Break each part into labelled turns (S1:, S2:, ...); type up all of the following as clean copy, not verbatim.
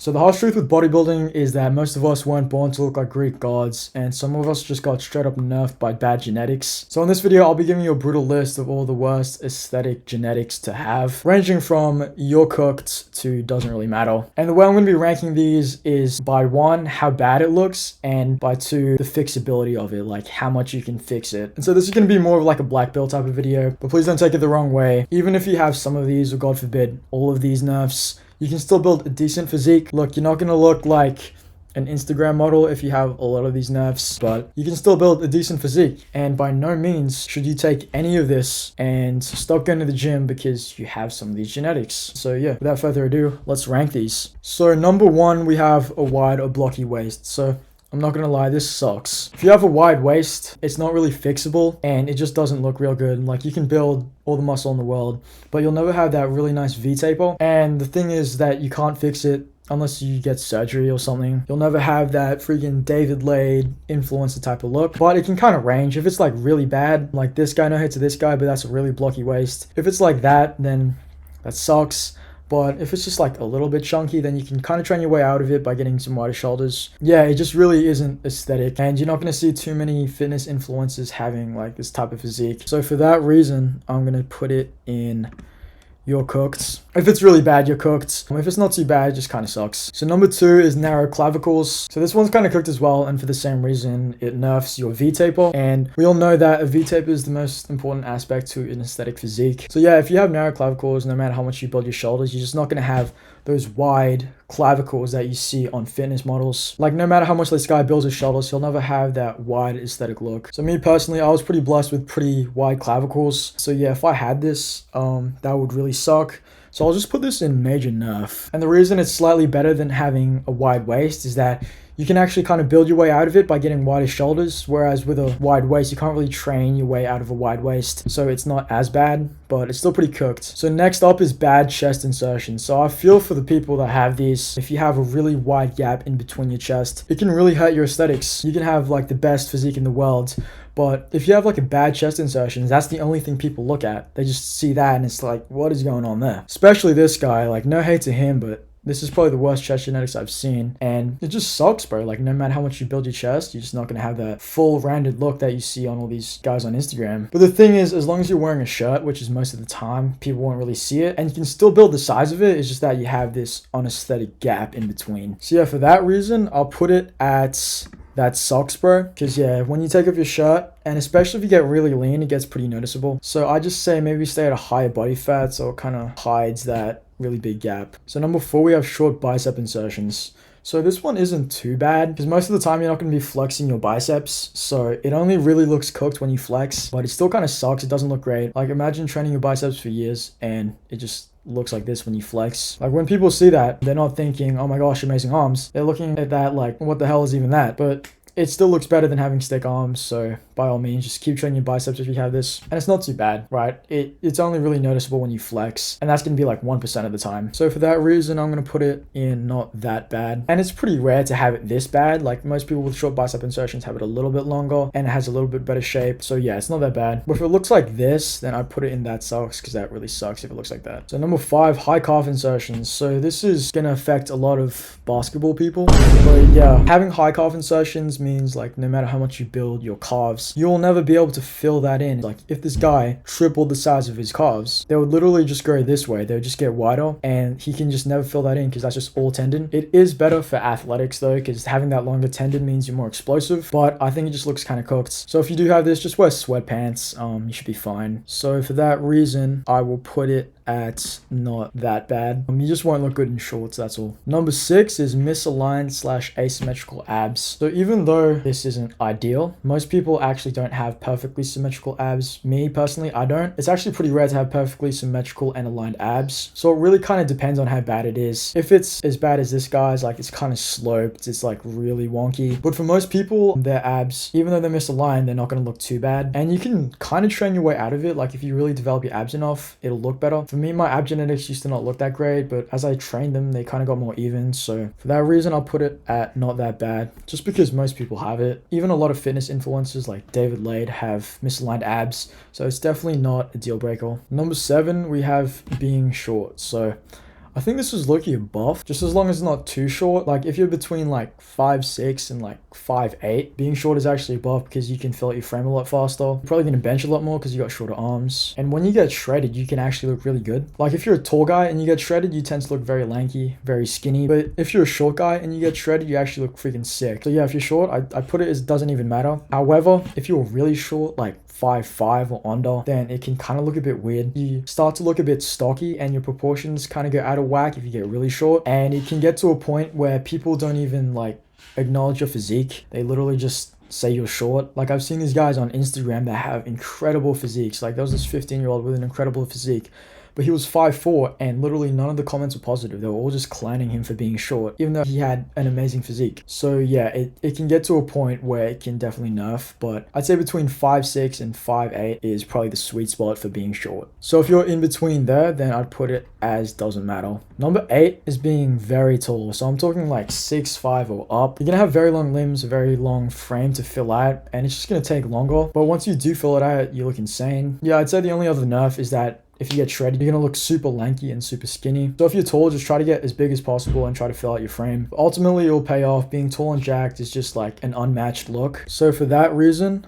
S1: So the harsh truth with bodybuilding is that most of us weren't born to look like Greek gods, and some of us just got straight up nerfed by bad genetics. So in this video, I'll be giving you a brutal list of all the worst aesthetic genetics to have, ranging from you're cooked to doesn't really matter. And the way I'm going to be ranking these is by 1, how bad it looks, and by 2, the fixability of it, like how much you can fix it. And so this is going to be more of like a black belt type of video, but please don't take it the wrong way. Even if you have some of these, or God forbid, all of these nerfs, you can still build a decent physique. Look, you're not going to look like an Instagram model if you have a lot of these nerfs, but you can still build a decent physique. And by no means should you take any of this and stop going to the gym because you have some of these genetics. So yeah, without further ado, let's rank these. So number 1, we have a wide or blocky waist. So I'm not gonna lie, this sucks. If you have a wide waist, it's not really fixable and it just doesn't look real good. Like, you can build all the muscle in the world, but you'll never have that really nice V-taper. And the thing is that you can't fix it unless you get surgery or something. You'll never have that freaking David Lade influencer type of look, but it can kind of range. If it's like really bad, like this guy, no hate to this guy, but that's a really blocky waist. If it's like that, then that sucks. But if it's just like a little bit chunky, then you can kind of train your way out of it by getting some wider shoulders. Yeah, it just really isn't aesthetic. And you're not going to see too many fitness influencers having like this type of physique. So for that reason, I'm going to put it in you're cooked. If it's really bad, you're cooked. If it's not too bad, it just kind of sucks. So number 2 is narrow clavicles. So this one's kind of cooked as well, and for the same reason, it nerfs your V-taper. And we all know that a V-taper is the most important aspect to an aesthetic physique. So yeah, if you have narrow clavicles, no matter how much you build your shoulders, you're just not going to have those wide clavicles that you see on fitness models. Like, no matter how much this guy builds his shoulders, he'll never have that wide aesthetic look. So me personally, I was pretty blessed with pretty wide clavicles. So yeah, if I had this, that would really suck. So I'll just put this in major nerf. And the reason it's slightly better than having a wide waist is that you can actually kind of build your way out of it by getting wider shoulders, whereas with a wide waist, you can't really train your way out of a wide waist. So it's not as bad, but it's still pretty cooked. So next up is bad chest insertion. So I feel for the people that have these. If you have a really wide gap in between your chest, it can really hurt your aesthetics. You can have like the best physique in the world, but if you have like a bad chest insertion, that's the only thing people look at. They just see that and it's like, what is going on there? Especially this guy, like, no hate to him, but this is probably the worst chest genetics I've seen. And it just sucks, bro. Like, no matter how much you build your chest, you're just not going to have that full rounded look that you see on all these guys on Instagram. But the thing is, as long as you're wearing a shirt, which is most of the time, people won't really see it. And you can still build the size of it. It's just that you have this unaesthetic gap in between. So yeah, for that reason, I'll put it at that sucks, bro. Because yeah, when you take off your shirt, and especially if you get really lean, it gets pretty noticeable. So I just say maybe stay at a higher body fat so it kind of hides that really big gap. So number 4, we have short bicep insertions. So this one isn't too bad because most of the time you're not going to be flexing your biceps. So it only really looks cooked when you flex, but it still kind of sucks. It doesn't look great. Like, imagine training your biceps for years and it just looks like this when you flex. Like, when people see that, they're not thinking, oh my gosh, amazing arms. They're looking at that like, what the hell is even that? But it still looks better than having stick arms, so by all means, just keep training your biceps if you have this. And it's not too bad, right? It's only really noticeable when you flex, and that's going to be like 1% of the time. So for that reason, I'm going to put it in not that bad. And it's pretty rare to have it this bad. Like, most people with short bicep insertions have it a little bit longer, and it has a little bit better shape. So yeah, it's not that bad. But if it looks like this, then I put it in that sucks, because that really sucks if it looks like that. So number 5, high calf insertions. So this is going to affect a lot of basketball people. But yeah, having high calf insertions means, like, no matter how much you build your calves, you'll never be able to fill that in. Like, if this guy tripled the size of his calves, they would literally just go this way. They would just get wider, and he can just never fill that in because that's just all tendon. It is better for athletics though, because having that longer tendon means you're more explosive, but I think it just looks kind of cooked. So if you do have this, just wear sweatpants. You should be fine. So for that reason, I will put it at not that bad. You just won't look good in shorts, that's all. Number 6 is misaligned / asymmetrical abs. So even though this isn't ideal, most people actually don't have perfectly symmetrical abs. Me personally, I don't. It's actually pretty rare to have perfectly symmetrical and aligned abs. So it really kind of depends on how bad it is. If it's as bad as this guy's, like, it's kind of sloped, it's like really wonky. But for most people, their abs, even though they're misaligned, they're not going to look too bad. And you can kind of train your way out of it. Like, if you really develop your abs enough, it'll look better. For me, my ab genetics used to not look that great, but as I trained them, they kind of got more even. So for that reason, I'll put it at not that bad, just because most people have it. Even a lot of fitness influencers like David Lade have misaligned abs, so it's definitely not a deal breaker. Number 7, we have being short. So I think this is low-key a buff, just as long as it's not too short. Like if you're between like 5'6" and like 5'8", being short is actually a buff because you can fill out your frame a lot faster. You're probably gonna bench a lot more because you got shorter arms. And when you get shredded, you can actually look really good. Like if you're a tall guy and you get shredded, you tend to look very lanky, very skinny. But if you're a short guy and you get shredded, you actually look freaking sick. So yeah, if you're short, I put it as doesn't even matter. However, if you're really short, like 5'5" or under, then it can kind of look a bit weird. You start to look a bit stocky and your proportions kind of go out of whack if you get really short. And it can get to a point where people don't even like acknowledge your physique. They literally just say you're short. Like I've seen these guys on Instagram that have incredible physiques. Like there was this 15-year-old with an incredible physique, but he was 5'4", and literally none of the comments were positive. They were all just clowning him for being short, even though he had an amazing physique. So yeah, it can get to a point where it can definitely nerf, but I'd say between 5'6" and 5'8" is probably the sweet spot for being short. So if you're in between there, then I'd put it as doesn't matter. Number 8 is being very tall. So I'm talking like 6'5" or up. You're gonna have very long limbs, a very long frame to fill out, and it's just gonna take longer. But once you do fill it out, you look insane. Yeah, I'd say the only other nerf is that if you get shredded, you're going to look super lanky and super skinny. So if you're tall, just try to get as big as possible and try to fill out your frame. But ultimately, it'll pay off. Being tall and jacked is just like an unmatched look. So for that reason,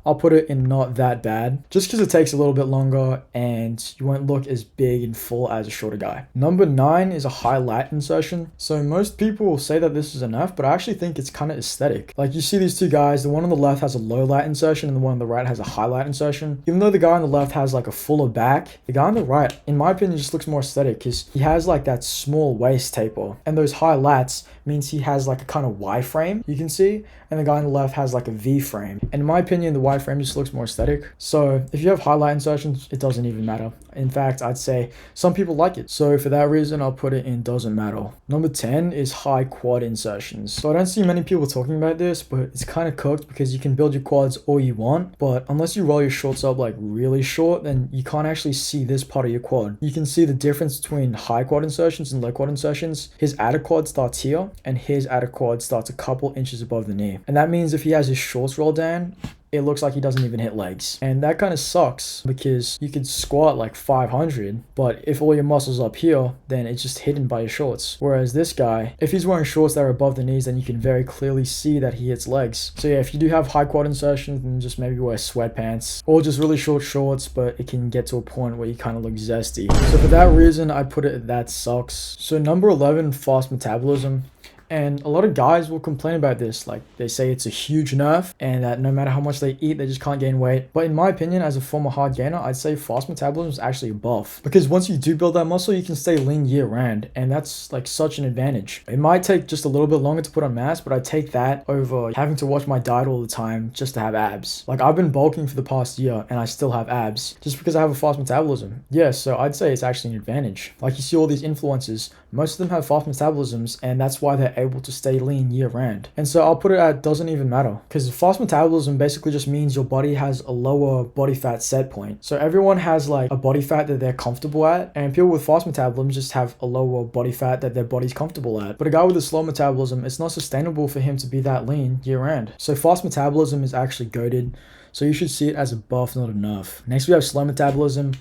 S1: I'll put it in not that bad, just because it takes a little bit longer and you won't look as big and full as a shorter guy. Number 9 is a high lat insertion. So most people will say that this is enough, but I actually think it's kind of aesthetic. Like you see these two guys, the one on the left has a low lat insertion and the one on the right has a high lat insertion. Even though the guy on the left has like a fuller back, the guy on the right, in my opinion, just looks more aesthetic because he has like that small waist taper, and those high lats means he has like a kind of Y frame, you can see, and the guy on the left has like a V frame. And in my opinion, the Y frame just looks more aesthetic. So if you have highlight insertions, it doesn't even matter. In fact, I'd say some people like it. So for that reason, I'll put it in doesn't matter. Number 10 is high quad insertions. So I don't see many people talking about this, but it's kind of cooked because you can build your quads all you want, but unless you roll your shorts up like really short, then you can't actually see this part of your quad. You can see the difference between high quad insertions and low quad insertions. His outer quad starts here and his outer quad starts a couple inches above the knee. And that means if he has his shorts rolled down, it looks like he doesn't even hit legs. And that kind of sucks because you could squat like 500, but if all your muscles up here, then it's just hidden by your shorts. Whereas this guy, if he's wearing shorts that are above the knees, then you can very clearly see that he hits legs. So yeah, if you do have high quad insertions, then just maybe wear sweatpants or just really short shorts, but it can get to a point where you kind of look zesty. So for that reason, I put it that sucks. So number 11, fast metabolism. And a lot of guys will complain about this, like they say it's a huge nerf and that no matter how much they eat, they just can't gain weight. But in my opinion, as a former hard gainer, I'd say fast metabolism is actually a buff, because once you do build that muscle, you can stay lean year round, and that's like such an advantage. It might take just a little bit longer to put on mass, but I take that over having to watch my diet all the time just to have abs. Like I've been bulking for the past year and I still have abs just because I have a fast metabolism. Yeah, so I'd say it's actually an advantage. Like you see all these influencers, most of them have fast metabolisms, and that's why they're able to stay lean year round. And so I'll put it at doesn't even matter, because fast metabolism basically just means your body has a lower body fat set point. So everyone has like a body fat that they're comfortable at, and people with fast metabolism just have a lower body fat that their body's comfortable at. But a guy with a slow metabolism, it's not sustainable for him to be that lean year round. So fast metabolism is actually goated. So you should see it as a buff, not a nerf. Next we have slow metabolism.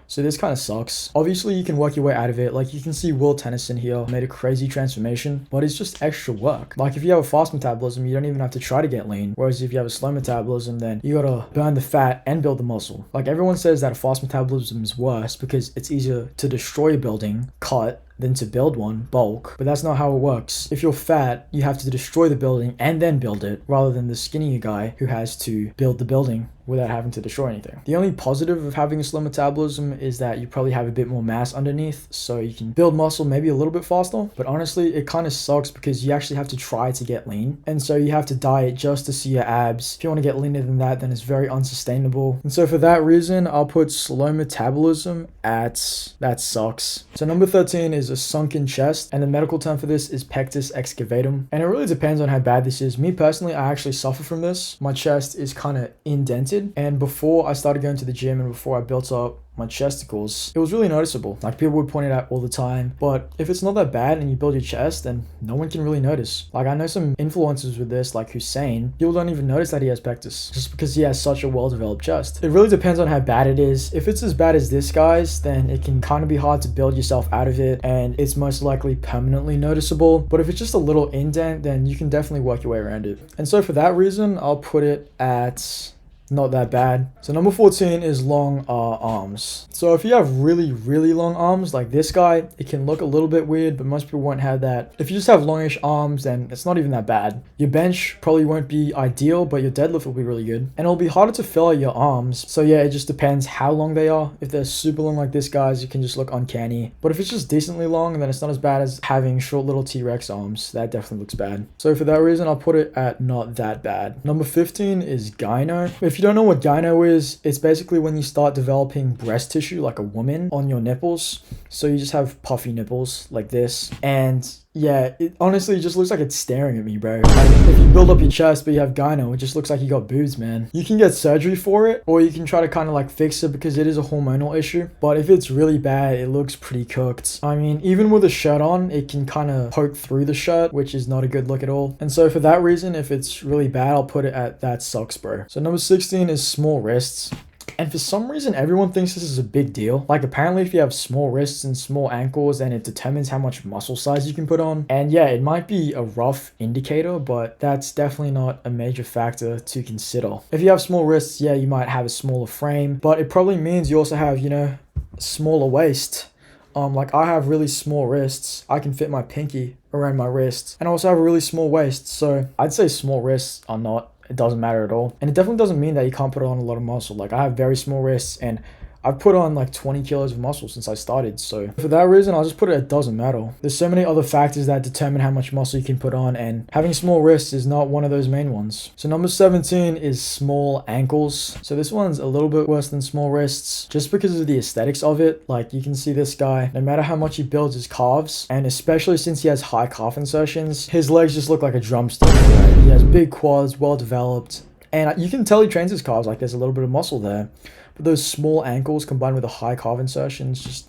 S1: So this kind of sucks. Obviously, you can work your way out of it. Like you can see Will Tennyson here made a crazy transformation, but it's just extra work. Like if you have a fast metabolism, you don't even have to try to get lean. Whereas if you have a slow metabolism, then you gotta burn the fat and build the muscle. Like everyone says that a fast metabolism is worse because it's easier to destroy a building, cut, than to build one, bulk. But that's not how it works. If you're fat, you have to destroy the building and then build it, rather than the skinnier guy who has to build the building without having to destroy anything. The only positive of having a slow metabolism is that you probably have a bit more mass underneath, so you can build muscle maybe a little bit faster. But honestly, it kind of sucks because you actually have to try to get lean, and so you have to diet just to see your abs. If you want to get leaner than that, then it's very unsustainable. And so for that reason, I'll put slow metabolism at that sucks. So number 13 is a sunken chest, and the medical term for this is pectus excavatum, and it really depends on how bad this is. Me personally, I actually suffer from this. My chest is kind of indented, and before I started going to the gym and before I built up my chesticles, it was really noticeable. Like, people would point it out all the time. But if it's not that bad and you build your chest, then no one can really notice. Like, I know some influencers with this, like Hussein, people don't even notice that he has pectus just because he has such a well-developed chest. It really depends on how bad it is. If it's as bad as this guy's, then it can kind of be hard to build yourself out of it, and it's most likely permanently noticeable. But if it's just a little indent, then you can definitely work your way around it. And so for that reason, I'll put it at not that bad. So number 14 is long arms. So if you have really long arms like this guy, it can look a little bit weird, but most people won't have that. If you just have longish arms, then it's not even that bad. Your bench probably won't be ideal, but your deadlift will be really good, and it'll be harder to fill out your arms. So yeah, it just depends how long they are. If they're super long like this guy's, it can just look uncanny, but if it's just decently long, then it's not as bad as having short little T-Rex arms. That definitely looks bad. So for that reason, I'll put it at not that bad. Number 15 is gyno. If you don't know what gyno is, it's basically when you start developing breast tissue like a woman on your nipples. So you just have puffy nipples like this, and yeah, it honestly just looks like it's staring at me, bro. Like, if you build up your chest but you have gyno, it just looks like you got boobs, man. You can get surgery for it, or you can try to kind of like fix it because it is a hormonal issue. But if it's really bad, it looks pretty cooked. I mean, even with a shirt on, it can kind of poke through the shirt, which is not a good look at all. And so for that reason, if it's really bad, I'll put it at that sucks, bro. So number 16 is small wrists. And for some reason, everyone thinks this is a big deal. Like, apparently if you have small wrists and small ankles, then it determines how much muscle size you can put on. And yeah, it might be a rough indicator, but that's definitely not a major factor to consider. If you have small wrists, yeah, you might have a smaller frame, but it probably means you also have, you know, a smaller waist. Like, I have really small wrists. I can fit my pinky around my wrist, and I also have a really small waist. So I'd say small wrists are not, it doesn't matter at all. And it definitely doesn't mean that you can't put on a lot of muscle. Like, I have very small wrists, and I've put on like 20 kilos of muscle since I started. So for that reason, I'll just put it doesn't matter. There's so many other factors that determine how much muscle you can put on, and having small wrists is not one of those main ones. So number 17 is small ankles. So this one's a little bit worse than small wrists just because of the aesthetics of it. Like, you can see this guy, no matter how much he builds his calves, and especially since he has high calf insertions, his legs just look like a drumstick. Right? He has big quads, well developed, and you can tell he trains his calves. Like, there's a little bit of muscle there. But those small ankles combined with the high calf insertions just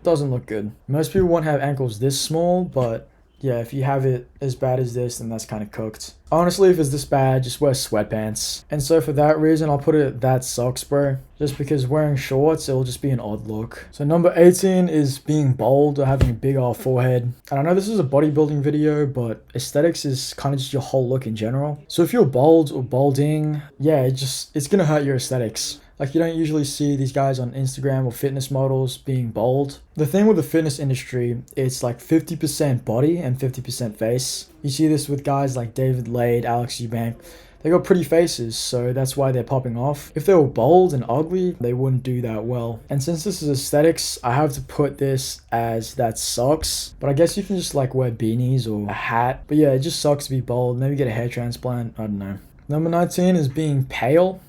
S1: doesn't look good. Most people won't have ankles this small, but yeah, if you have it as bad as this, then that's kind of cooked. Honestly, if it's this bad, just wear sweatpants. And so for that reason, I'll put it at that sucks, bro. Just because wearing shorts, it'll just be an odd look. So number 18 is being bald or having a big old forehead. And I know this is a bodybuilding video, but aesthetics is kind of just your whole look in general. So if you're bald or balding, yeah, it's gonna hurt your aesthetics. Like, you don't usually see these guys on Instagram or fitness models being bald. The thing with the fitness industry, it's like 50% body and 50% face. You see this with guys like David Lade, Alex Eubank. They got pretty faces, so that's why they're popping off. If they were bold and ugly, they wouldn't do that well. And since this is aesthetics, I have to put this as that sucks. But I guess you can just like wear beanies or a hat. But yeah, it just sucks to be bald. Maybe get a hair transplant. I don't know. Number 19 is being pale.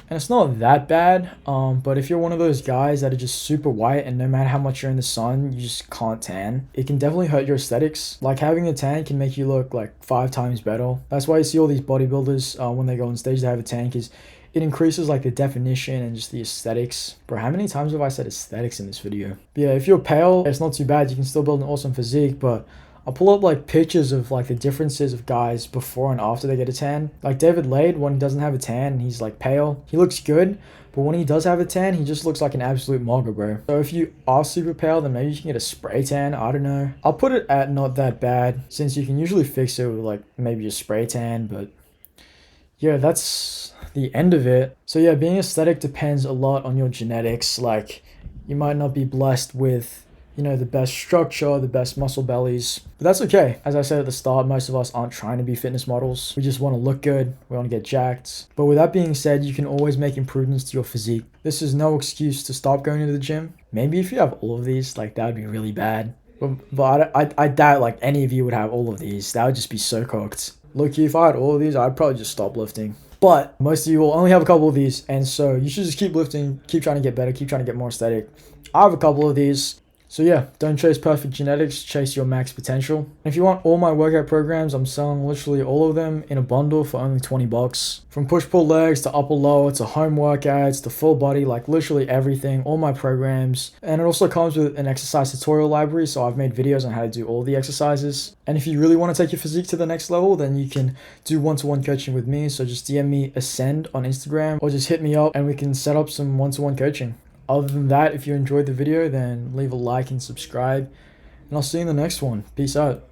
S1: And it's not that bad, but if you're one of those guys that are just super white and no matter how much you're in the sun, you just can't tan, it can definitely hurt your aesthetics. Like, having a tan can make you look like 5 times better. That's why you see all these bodybuilders, when they go on stage, they have a tan, because it increases like the definition and just the aesthetics. Bro, how many times have I said aesthetics in this video? But yeah, if you're pale, it's not too bad. You can still build an awesome physique, but I'll pull up like pictures of like the differences of guys before and after they get a tan. Like David Lade, when he doesn't have a tan, he's like pale. He looks good, but when he does have a tan, he just looks like an absolute mogger, bro. So if you are super pale, then maybe you can get a spray tan. I don't know. I'll put it at not that bad, since you can usually fix it with like maybe a spray tan, but yeah, that's the end of it. So yeah, being aesthetic depends a lot on your genetics. Like, you might not be blessed with, you know, the best structure, the best muscle bellies. But that's okay. As I said at the start, most of us aren't trying to be fitness models. We just want to look good. We want to get jacked. But with that being said, you can always make improvements to your physique. This is no excuse to stop going to the gym. Maybe if you have all of these, like, that would be really bad. But I doubt like any of you would have all of these. That would just be so cooked. Look, if I had all of these, I'd probably just stop lifting. But most of you will only have a couple of these. And so you should just keep lifting, keep trying to get better, keep trying to get more aesthetic. I have a couple of these. So yeah, don't chase perfect genetics, chase your max potential. If you want all my workout programs, I'm selling literally all of them in a bundle for only 20 bucks. From push-pull legs to upper lower to home workouts to full body, like literally everything, all my programs. And it also comes with an exercise tutorial library, so I've made videos on how to do all the exercises. And if you really want to take your physique to the next level, then you can do one-to-one coaching with me. So just DM me Ascend on Instagram or just hit me up and we can set up some one-to-one coaching. Other than that, if you enjoyed the video, then leave a like and subscribe. And I'll see you in the next one. Peace out.